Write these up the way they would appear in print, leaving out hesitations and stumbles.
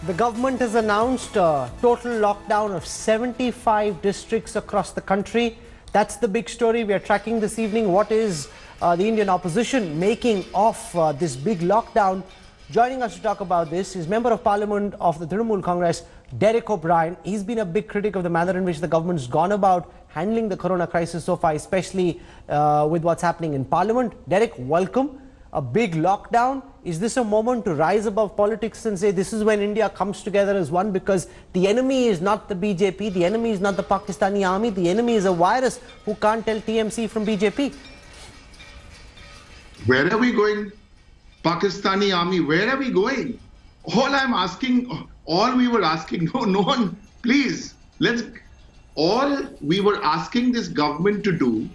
The government has announced a total lockdown of 75 districts across the country. That's the big story we are tracking this evening. What is the Indian opposition making of this big lockdown? Joining us to talk about this is Member of Parliament of the Trinamool Congress, Derek O'Brien. He's been a big critic of the manner in which the government's gone about handling the corona crisis so far, especially with what's happening in Parliament. Derek, welcome. A big lockdown. Is this a moment to rise above politics and say this is when India comes together as one? Because the enemy is not the BJP, the enemy is not the Pakistani army, the enemy is a virus who can't tell TMC from BJP. Where are we going? Pakistani army, where are we going? All we were asking, no one, please, all we were asking this government to do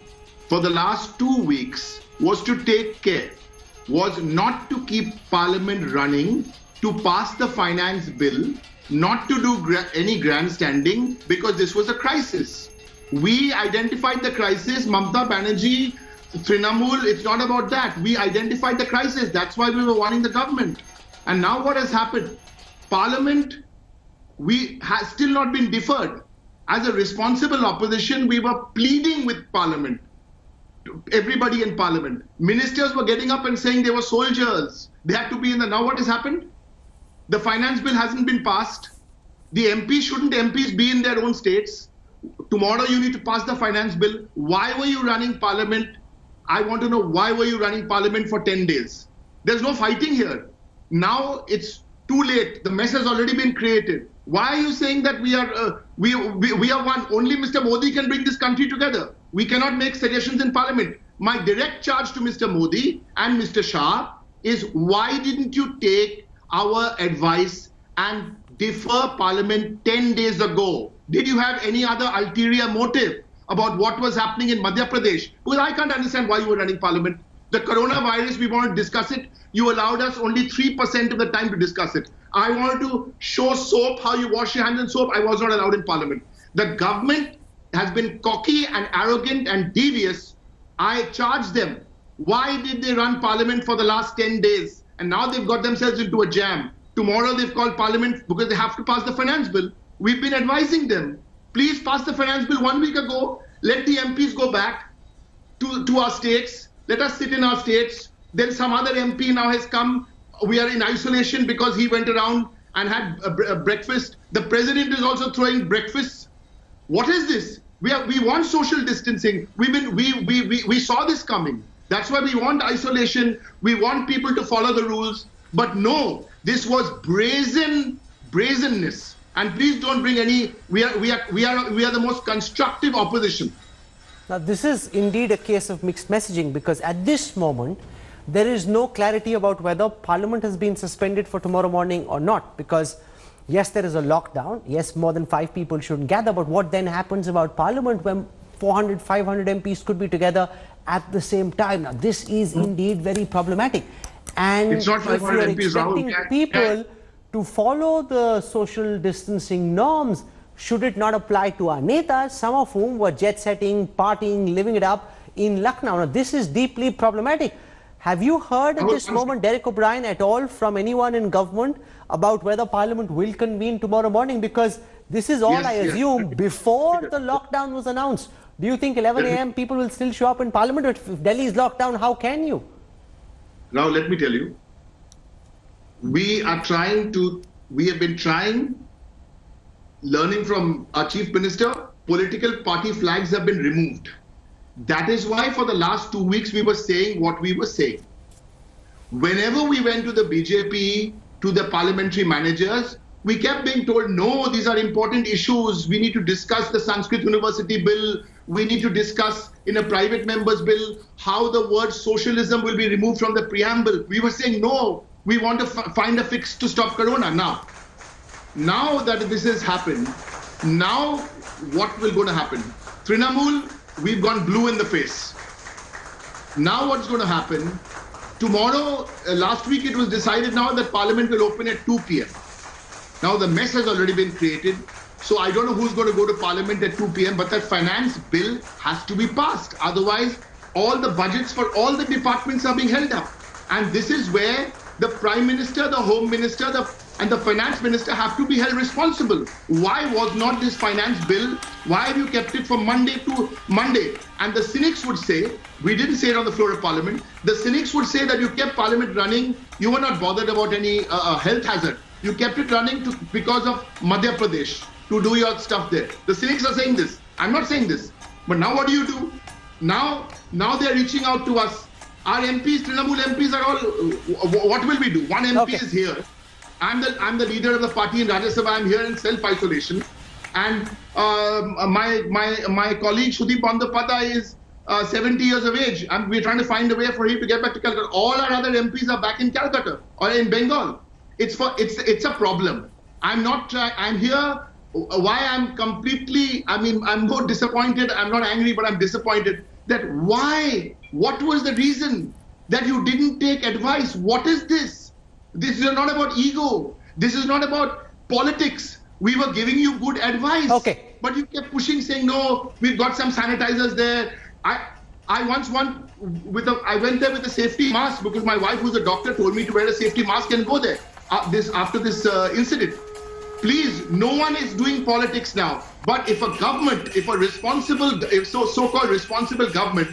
for the last 2 weeks was to take care. Was not to keep Parliament running, to pass the finance bill, not to do any grandstanding, because this was a crisis. We identified the crisis. Mamata Banerjee, Trinamool, it's not about that. We identified the crisis. That's why we were warning the government. And now what has happened? Parliament, has still not been deferred. As a responsible opposition, we were pleading with Parliament. Everybody in Parliament. Ministers were getting up and saying they were soldiers. They had to be in the... Now what has happened? The finance bill hasn't been passed. The MPs be in their own states? Tomorrow you need to pass the finance bill. Why were you running Parliament? I want to know, why were you running Parliament for 10 days? There's no fighting here. Now it's too late. The mess has already been created. Why are you saying that we are one? Only Mr. Modi can bring this country together. We cannot make suggestions in Parliament. My direct charge to Mr. Modi and Mr. Shah is, why didn't you take our advice and defer Parliament 10 days ago? Did you have any other ulterior motive about what was happening in Madhya Pradesh? Because I can't understand why you were running Parliament. The coronavirus, we want to discuss it. You allowed us only 3% of the time to discuss it. I wanted to show soap, how you wash your hands in soap. I was not allowed in Parliament. The government has been cocky and arrogant and devious. I charge them. Why did they run Parliament for the last 10 days? And now they've got themselves into a jam. Tomorrow they've called Parliament because they have to pass the finance bill. We've been advising them. Please pass the finance bill 1 week ago. Let the MPs go back to our states. Let us sit in our states. Then some other MP now has come. We are in isolation because he went around and had a breakfast. The president is also throwing breakfasts. What is this? We want social distancing. We saw this coming. That's why we want isolation. We want people to follow the rules. But no, this was brazenness. And please don't bring any. We are the most constructive opposition. Now this is indeed a case of mixed messaging, because at this moment there is no clarity about whether Parliament has been suspended for tomorrow morning or not. Because yes, there is a lockdown. Yes, more than 5 people shouldn't gather. But what then happens about Parliament when 400, 500 MPs could be together at the same time? Now, this is indeed very problematic. And it's not if you are expecting people to follow the social distancing norms, should it not apply to our netas, some of whom were jet-setting, partying, living it up in Lucknow? Now, this is deeply problematic. Have you heard at this moment, Derek O'Brien, at all from anyone in government about whether Parliament will convene tomorrow morning? Because this is all, I assume, before the lockdown was announced. Do you think 11 a.m. people will still show up in Parliament? If Delhi is locked down, how can you? Now, let me tell you, we have been trying, learning from our Chief Minister, political party flags have been removed. That is why for the last 2 weeks we were saying what we were saying. Whenever we went to the BJP, to the parliamentary managers, we kept being told, no, these are important issues. We need to discuss the Sanskrit University bill. We need to discuss in a private member's bill how the word socialism will be removed from the preamble. We were saying, no, we want to find a fix to stop corona. Now that this has happened, now what will going to happen? Trinamool, we've gone blue in the face. Now what's going to happen? Tomorrow, last week it was decided now that Parliament will open at 2 p.m. Now the mess has already been created. So I don't know who's going to go to Parliament at 2 p.m. But that finance bill has to be passed. Otherwise, all the budgets for all the departments are being held up. And this is where the Prime Minister, the Home Minister, and the finance minister have to be held responsible. Why was not this finance bill, why have you kept it from Monday to Monday? And the cynics would say, we didn't say it on the floor of Parliament, the cynics would say that you kept Parliament running, you were not bothered about any health hazard. You kept it running because of Madhya Pradesh, to do your stuff there. The cynics are saying this. I'm not saying this. But now what do? Now they're reaching out to us. Our MPs, Trinamool MPs are all, what will we do? One MP is here. I'm the leader of the party in Rajya Sabha. I'm here in self-isolation. And my colleague Sudeep Bandyopadhyay is 70 years of age. And we're trying to find a way for him to get back to Calcutta. All our other MPs are back in Calcutta or in Bengal. It's a problem. I'm here. Why I'm completely, I'm more disappointed. I'm not angry, but I'm disappointed that what was the reason that you didn't take advice? What is this? This is not about ego. This is not about politics. We were giving you good advice. Okay. But you kept pushing, saying, no, we've got some sanitizers there. I went there with a safety mask because my wife, who's a doctor, told me to wear a safety mask and go there after this incident. Please, no one is doing politics now. But if a government, so-called responsible government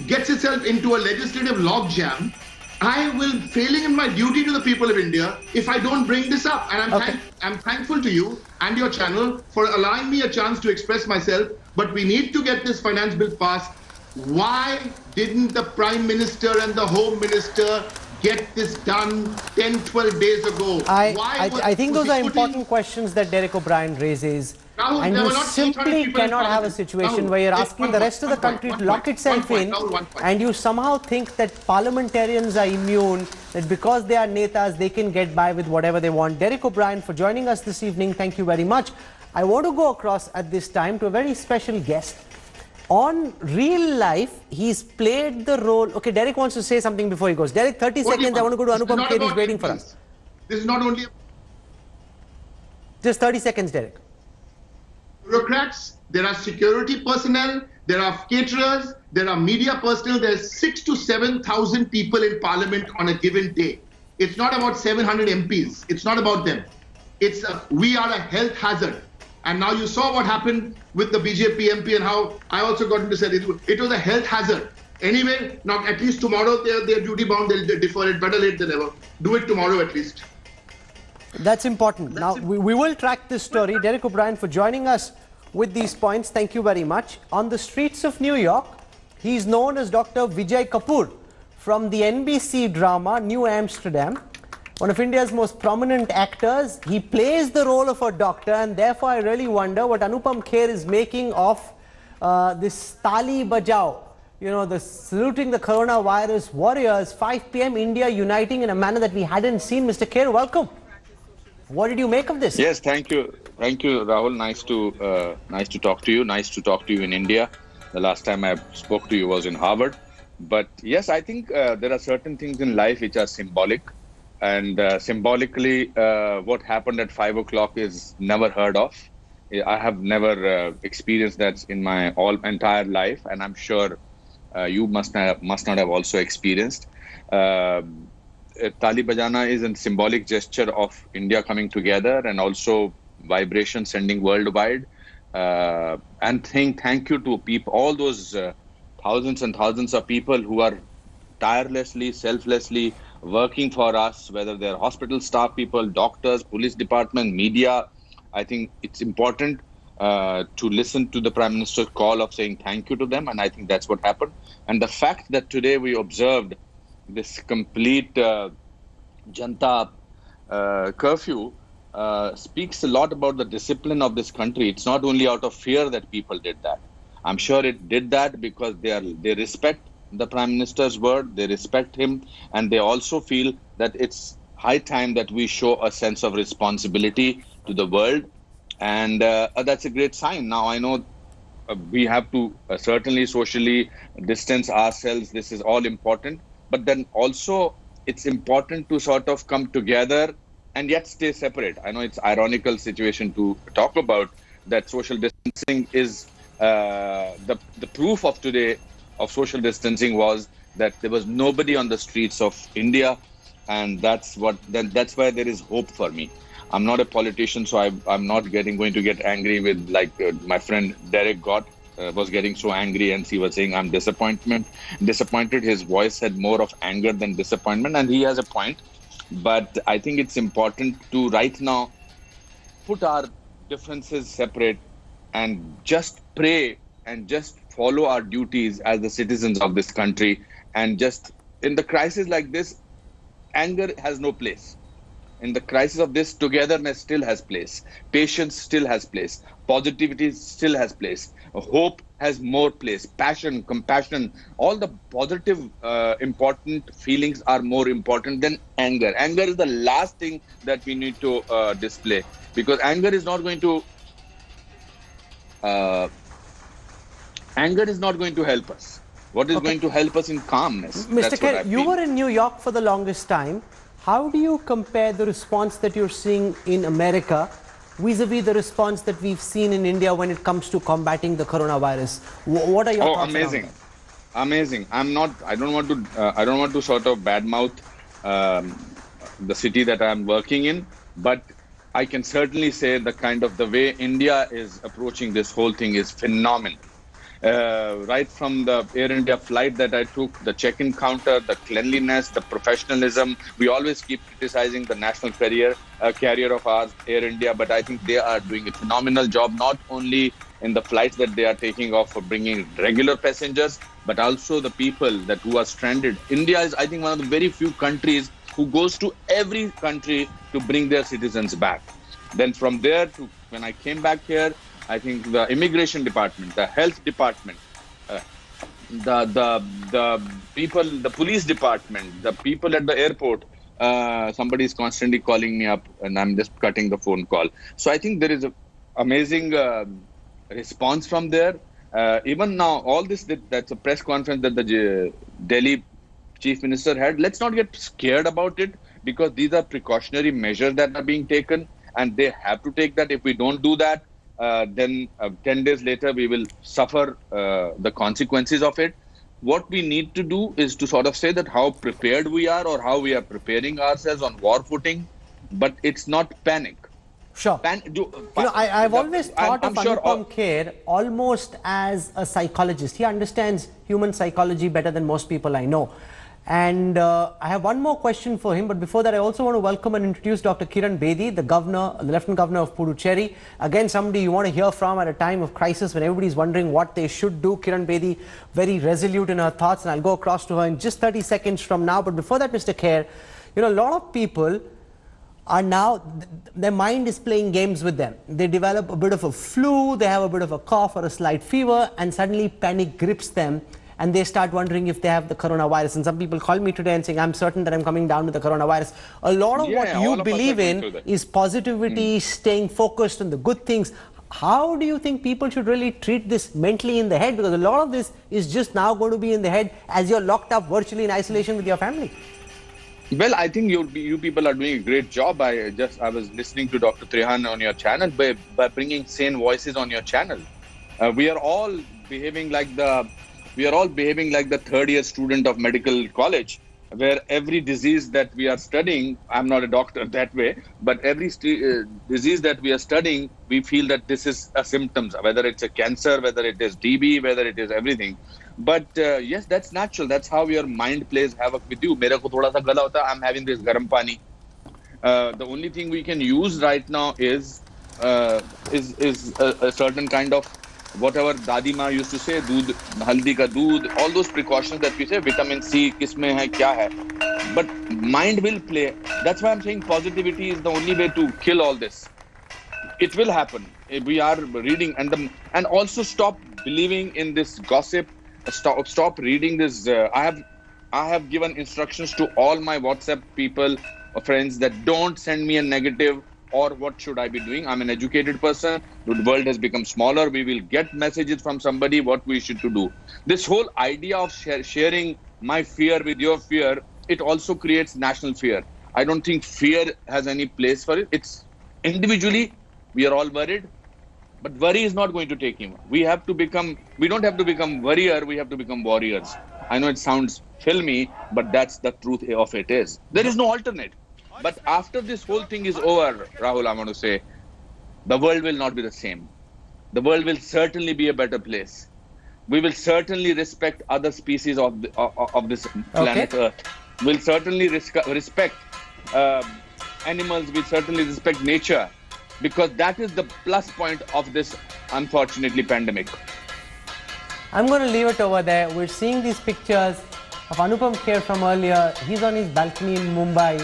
gets itself into a legislative logjam, I will failing in my duty to the people of India if I don't bring this up. And I'm thankful to you and your channel for allowing me a chance to express myself. But we need to get this finance bill passed. Why didn't the Prime Minister and the Home Minister get this done 10, 12 days ago? I think those are important questions that Derek O'Brien raises. Rahul, and you simply cannot have a situation where you're asking the rest of the country to lock itself in, and you somehow think that parliamentarians are immune, that because they are netas, they can get by with whatever they want. Derek O'Brien, for joining us this evening, thank you very much. I want to go across at this time to a very special guest. On real life, he's played the role. Okay, Derek wants to say something before he goes. Derek, 30 seconds. I want to go to Anupam Kher. He's waiting for us. This is not only... Just 30 seconds, Derek. Bureaucrats, there are security personnel, there are caterers, there are media personnel. There's 6,000 to 7,000 people in Parliament on a given day. It's not about 700 MPs. It's not about them. We are a health hazard. And now you saw what happened with the BJP MP and how I also got him to say it was a health hazard. Anyway, now at least tomorrow they're duty bound, they'll defer it, better late than never. Do it tomorrow at least. That's important. Now, we will track this story. Derek O'Brien, for joining us with these points, thank you very much. On the streets of New York, he's known as Dr. Vijay Kapoor from the NBC drama New Amsterdam. One of India's most prominent actors. He plays the role of a doctor, and therefore I really wonder what Anupam Kher is making of this Tali Bajao. You know, the saluting the coronavirus warriors, 5 p.m. India uniting in a manner that we hadn't seen. Mr. Kher, welcome. What did you make of this? Yes, thank you, Rahul. Nice to talk to you. Nice to talk to you in India. The last time I spoke to you was in Harvard. But yes, I think there are certain things in life which are symbolic. And symbolically, what happened at 5 o'clock is never heard of. I have never experienced that in my entire life, and I'm sure you must not have also experienced. Tali Bajana is a symbolic gesture of India coming together and also vibration sending worldwide. And thank you to people, all those thousands and thousands of people who are tirelessly, selflessly working for us, whether they're hospital staff people, doctors, police department, media. I think it's important to listen to the Prime Minister's call of saying thank you to them. And I think that's what happened. And the fact that today we observed this complete Janta curfew speaks a lot about the discipline of this country. It's not only out of fear that people did that. I'm sure it did that because they respect the Prime Minister's word, they respect him, and they also feel that it's high time that we show a sense of responsibility to the world. And that's a great sign. Now, I know we have to certainly socially distance ourselves. This is all important. But then also it's important to sort of come together and yet stay separate. I know it's an ironical situation to talk about that social distancing is the proof of today of social distancing was that there was nobody on the streets of India and that's why there is hope for me. I'm not a politician, so I'm not going to get angry with like my friend Derek was getting so angry, and he was saying I'm disappointed. His voice had more of anger than disappointment, and he has a point. But I think it's important to right now put our differences separate and just pray and just follow our duties as the citizens of this country. And just in the crisis like this, anger has no place. In the crisis of this, togetherness still has place. Patience still has place. Positivity still has place. Hope has more place. Passion, compassion, all the positive, important feelings are more important than anger. Anger is the last thing that we need to display, because anger is not going to help us. What is going to help us in calmness? Mr. Kher, you were in New York for the longest time. How do you compare the response that you're seeing in America vis-a-vis the response that we've seen in India when it comes to combating the coronavirus? What are your thoughts? Amazing. I don't want to sort of badmouth the city that I'm working in, but I can certainly say the way India is approaching this whole thing is phenomenal. Right from the Air India flight that I took, the check-in counter, the cleanliness, the professionalism. We always keep criticizing the national carrier of ours, Air India, but I think they are doing a phenomenal job, not only in the flights that they are taking off for bringing regular passengers, but also the people who are stranded. India is, I think, one of the very few countries who goes to every country to bring their citizens back. Then from there to when I came back here, I think the immigration department, the health department, the people, the police department, the people at the airport, somebody is constantly calling me up and I'm just cutting the phone call. So I think there is an amazing response from there. Even now, all this, that's a press conference that the Delhi Chief Minister had. Let's not get scared about it, because these are precautionary measures that are being taken, and they have to take that. If we don't do that, then 10 days later, we will suffer the consequences of it. What we need to do is to sort of say that how prepared we are, or how we are preparing ourselves on war footing, but it's not panic. Sure. I've always thought of Anupam Kher almost as a psychologist. He understands human psychology better than most people I know. And I have one more question for him, but before that I also want to welcome and introduce Dr. Kiran Bedi, the Lieutenant Governor of Puducherry. Again, somebody you want to hear from at a time of crisis when everybody's wondering what they should do. Kiran Bedi, very resolute in her thoughts, and I'll go across to her in just 30 seconds from now. But before that, Mr. Kher, a lot of people are now, their mind is playing games with them. They develop a bit of a flu, they have a bit of a cough or a slight fever, and suddenly panic grips them. And they start wondering if they have the coronavirus. And some people call me today and saying, I'm certain that I'm coming down with the coronavirus. A lot of what you believe in is positivity, staying focused on the good things. How do you think people should really treat this mentally in the head? Because a lot of this is just now going to be in the head as you're locked up virtually in isolation with your family. Well, I think you people are doing a great job. I was listening to Dr. Trehan on your channel by bringing sane voices on your channel. We are all behaving like the third-year student of medical college, where every disease that we are studying, I'm not a doctor that way, but every disease that we are studying, we feel that this is a symptoms, whether it's a cancer, whether it is TB, whether it is everything. But yes, that's natural. That's how your mind plays havoc with you. Mera ko thoda sa gala hota, I'm having this garam pani. The only thing we can use right now is a certain kind of whatever Dadi Ma used to say, doodh, haldi ka doodh, all those precautions that we say, vitamin C, kisme hai, kya hai. But mind will play. That's why I'm saying positivity is the only way to kill all this. It will happen. We are reading and also stop believing in this gossip. Stop reading this. I have given instructions to all my WhatsApp people, friends, that don't send me a negative. Or what should I be doing? I'm an educated person. The world has become smaller. We will get messages from somebody what we should to do. This whole idea of sharing my fear with your fear, it also creates national fear. I don't think fear has any place for it. It's individually, we are all worried. But worry is not going to take him. We don't have to become worrier. We have to become warriors. I know it sounds filmy, but that's the truth of it is. There is no alternate. But after this whole thing is over, Rahul, I want to say, the world will not be the same. The world will certainly be a better place. We will certainly respect other species of this planet Earth. We'll certainly respect animals. We'll certainly respect nature, because that is the plus point of this, unfortunately, pandemic. I'm going to leave it over there. We're seeing these pictures of Anupam Kher from earlier. He's on his balcony in Mumbai,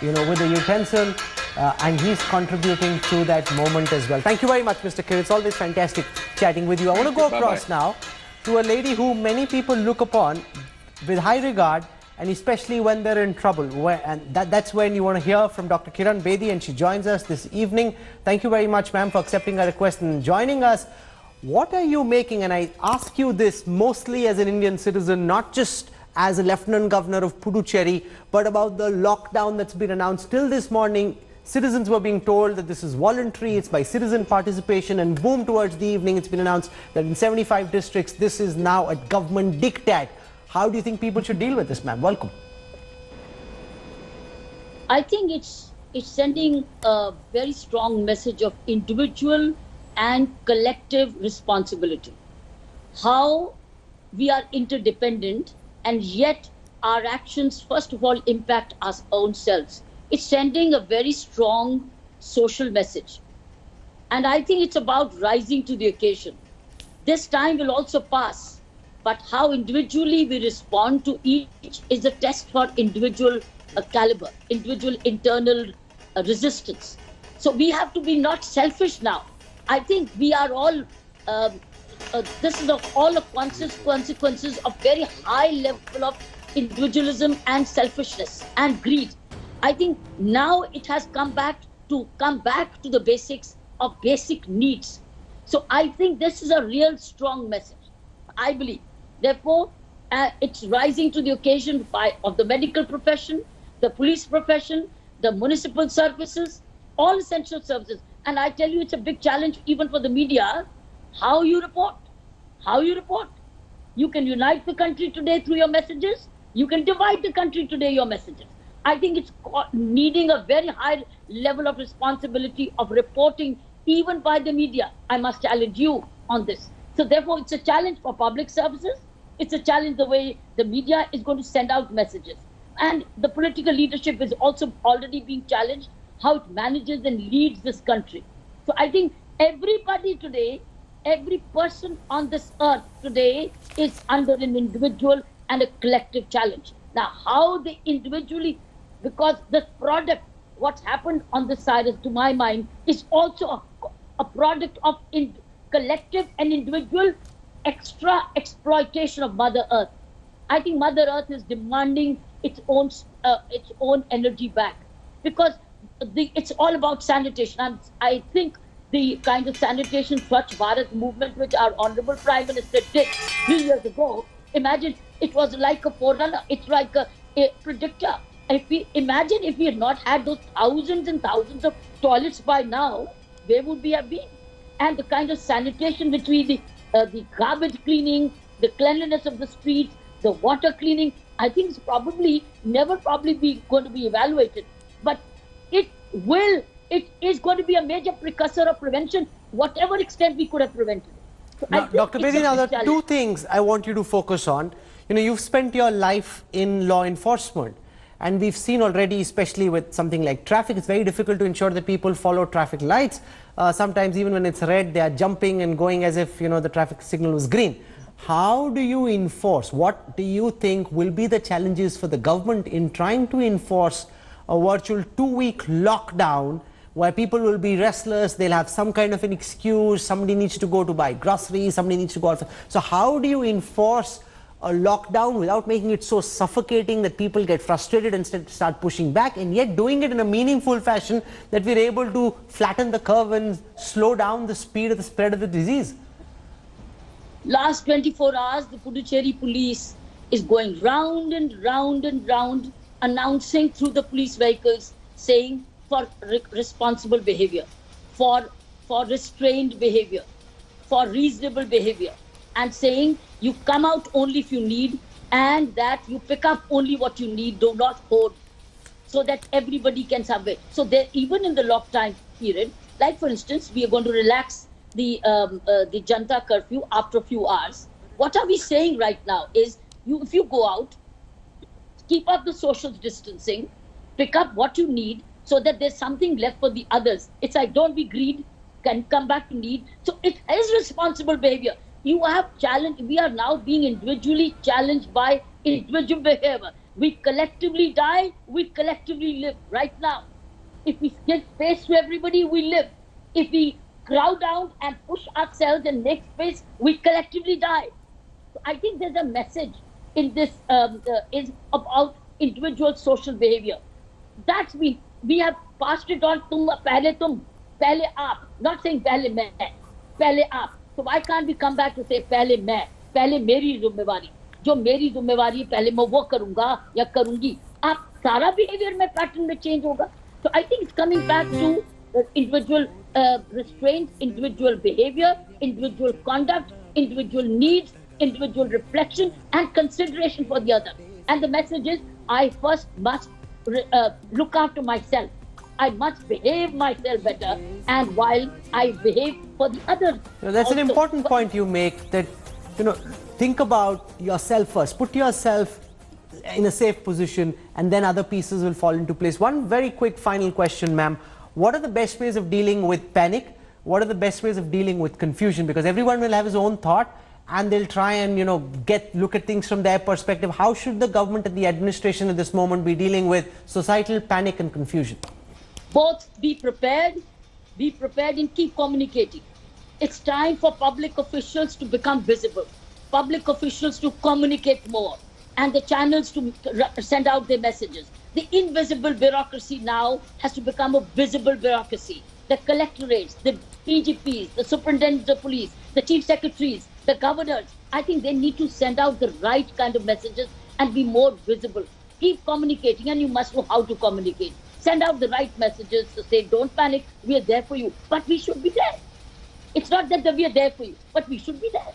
with a utensil, and he's contributing to that moment as well. Thank you very much, Mr. Kher. It's always fantastic chatting with you. I want to go across now to a lady who many people look upon with high regard, and especially when they're in trouble. That's when you want to hear from Dr. Kiran Bedi, and she joins us this evening. Thank you very much, ma'am, for accepting our request and joining us. What are you making, and I ask you this mostly as an Indian citizen, not just as a Lieutenant Governor of Puducherry, but about the lockdown that's been announced. Till this morning, citizens were being told that this is voluntary, it's by citizen participation, and boom, towards the evening it's been announced that in 75 districts this is now a government diktat. How do you think people should deal with this, ma'am? Welcome. I think it's sending a very strong message of individual and collective responsibility. How we are interdependent, and yet our actions first of all impact our own selves. It's sending a very strong social message. And I think it's about rising to the occasion. This time will also pass, but how individually we respond to each is a test for individual caliber, individual internal resistance. So we have to be not selfish now. I think we are all, this is all of consequences of very high level of individualism and selfishness and greed. I think now it has come back to the basics of basic needs. So I think this is a real strong message, I believe. Therefore, it's rising to the occasion of the medical profession, the police profession, the municipal services, all essential services. And I tell you, it's a big challenge even for the media, how you report. You can unite the country today through your messages. You can divide the country today, your messages. I think it's needing a very high level of responsibility of reporting, even by the media. I must challenge you on this. So therefore, it's a challenge for public services. It's a challenge the way the media is going to send out messages. And the political leadership is also already being challenged, how it manages and leads this country. So I think everybody today, every person on this earth today is under an individual and a collective challenge. Now, how they individually, because this product, what's happened on this side is, to my mind, is also a product of collective and individual extra exploitation of Mother Earth. I think Mother Earth is demanding its own energy back, because it's all about sanitation. I think the kind of sanitation Swachh Bharat movement which our Honorable Prime Minister did 3 years ago, imagine, it was like a forerunner, it's like a predictor. Imagine if we had not had those thousands and thousands of toilets by now, where would we have been? And the kind of sanitation between the garbage cleaning, the cleanliness of the streets, the water cleaning, I think it's never be going to be evaluated. But it is going to be a major precursor of prevention, whatever extent we could have prevented it. So now, Dr. Bedi, now there are two things I want you to focus on. You've spent your life in law enforcement, and we've seen already, especially with something like traffic, it's very difficult to ensure that people follow traffic lights. Sometimes even when it's red, they are jumping and going as if, the traffic signal was green. How do you enforce? What do you think will be the challenges for the government in trying to enforce a virtual 2-week lockdown where people will be restless, they'll have some kind of an excuse, somebody needs to go to buy groceries, somebody needs to go out. So how do you enforce a lockdown without making it so suffocating that people get frustrated and start pushing back, and yet doing it in a meaningful fashion that we're able to flatten the curve and slow down the speed of the spread of the disease? Last 24 hours, the Puducherry police is going round and round and round, announcing through the police vehicles, saying for responsible behavior, for restrained behavior, for reasonable behavior. and saying you come out only if you need, and that you pick up only what you need, do not hoard, so that everybody can survive. So there, even in the lockdown period, like for instance, we are going to relax the Janta curfew after a few hours. What are we saying right now is, if you go out, keep up the social distancing, pick up what you need, so that there's something left for the others. It's like, don't be greed, can come back to need. So it is responsible behavior. You have challenged, we are now being individually challenged by individual behavior. We collectively die, we collectively live right now. If we give space to everybody, we live. If we crowd down and push ourselves and make space, we collectively die. So I think there's a message in this is about individual social behavior. That's we have passed it on. Tum, pehle aap. Not saying pehle main, pehle aap. So why can't we come back to say pehle main, pehle meri zimmewari. जो मेरी जिम्मेवारी है पहले मैं वो करूंगा या करूंगी, आप सारा बिहेवियर में पैटर्न में चेंज होगा. So I think it's coming back to individual restraint, individual behavior, individual conduct, individual needs, individual reflection and consideration for the other. And the message is, I first must look after myself. I must behave myself better, and while I behave for the others. That's an important point you make, that think about yourself first, put yourself in a safe position, and then other pieces will fall into place. One very quick final question, ma'am. What are the best ways of dealing with panic? What are the best ways of dealing with confusion? Because everyone will have his own thought, and they'll try and look at things from their perspective. How should the government and the administration at this moment be dealing with societal panic and confusion? Both be prepared and keep communicating. It's time for public officials to become visible, public officials to communicate more, and the channels to send out their messages. The invisible bureaucracy now has to become a visible bureaucracy. The collectorates, the PGPs, the superintendents of police, the chief secretaries, the governors, I think they need to send out the right kind of messages and be more visible. Keep communicating, and you must know how to communicate. Send out the right messages to say, don't panic, we are there for you, but we should be there. It's not that we are there for you, but we should be there.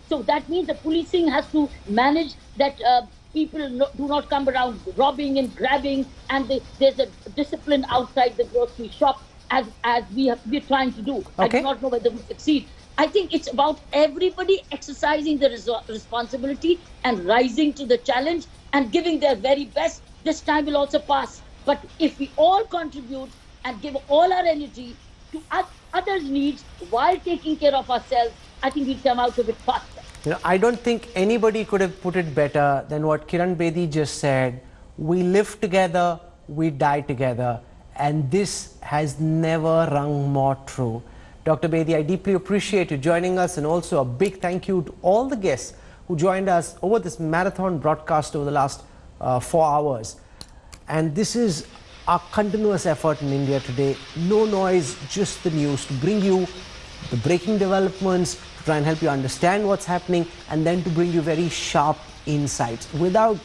So that means the policing has to manage that people do not come around robbing and grabbing, and there's a discipline outside the grocery shop, as we're trying to do. Okay. I do not know whether we succeed. I think it's about everybody exercising the responsibility and rising to the challenge and giving their very best. This time will also pass. But if we all contribute and give all our energy to others' needs while taking care of ourselves, I think we'll come out of it faster. I don't think anybody could have put it better than what Kiran Bedi just said. We live together, we die together, and this has never rung more true. Dr. Bedi, I deeply appreciate you joining us, and also a big thank you to all the guests who joined us over this marathon broadcast over the last 4 hours. And this is our continuous effort in India today. No noise, just the news, to bring you the breaking developments, to try and help you understand what's happening, and then to bring you very sharp insights without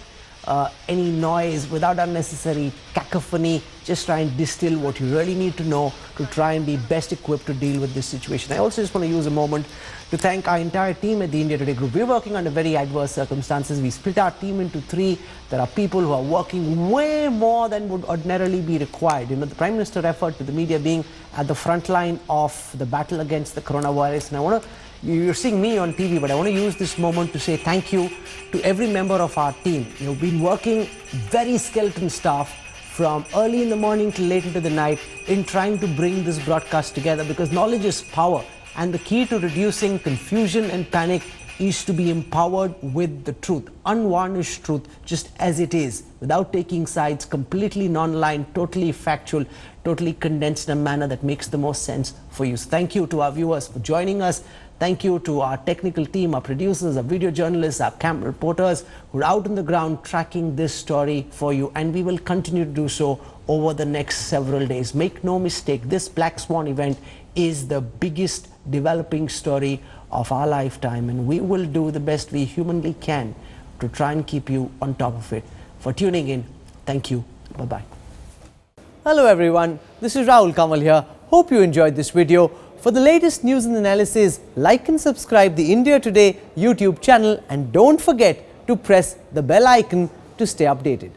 any noise, without unnecessary cacophony. Just try and distill what you really need to know to try and be best equipped to deal with this situation. I also just want to use a moment to thank our entire team at the India Today Group. We're working under very adverse circumstances. We split our team into 3. There are people who are working way more than would ordinarily be required. The Prime Minister referred to the media being at the front line of the battle against the coronavirus. And you're seeing me on TV, but I want to use this moment to say thank you to every member of our team. You've been working very skeleton staff from early in the morning till late into the night in trying to bring this broadcast together, because knowledge is power, and the key to reducing confusion and panic is to be empowered with the truth, unvarnished truth, just as it is, without taking sides, completely non-aligned, totally factual, totally condensed in a manner that makes the most sense for you. So thank you to our viewers for joining us. Thank you to our technical team, our producers, our video journalists, our camp reporters who are out on the ground tracking this story for you, and we will continue to do so over the next several days. Make no mistake, this Black Swan event is the biggest developing story of our lifetime, and we will do the best we humanly can to try and keep you on top of it. For tuning in, thank you. Bye-bye. Hello everyone, this is Rahul Kamal here. Hope you enjoyed this video. For the latest news and analysis, like and subscribe the India Today YouTube channel and don't forget to press the bell icon to stay updated.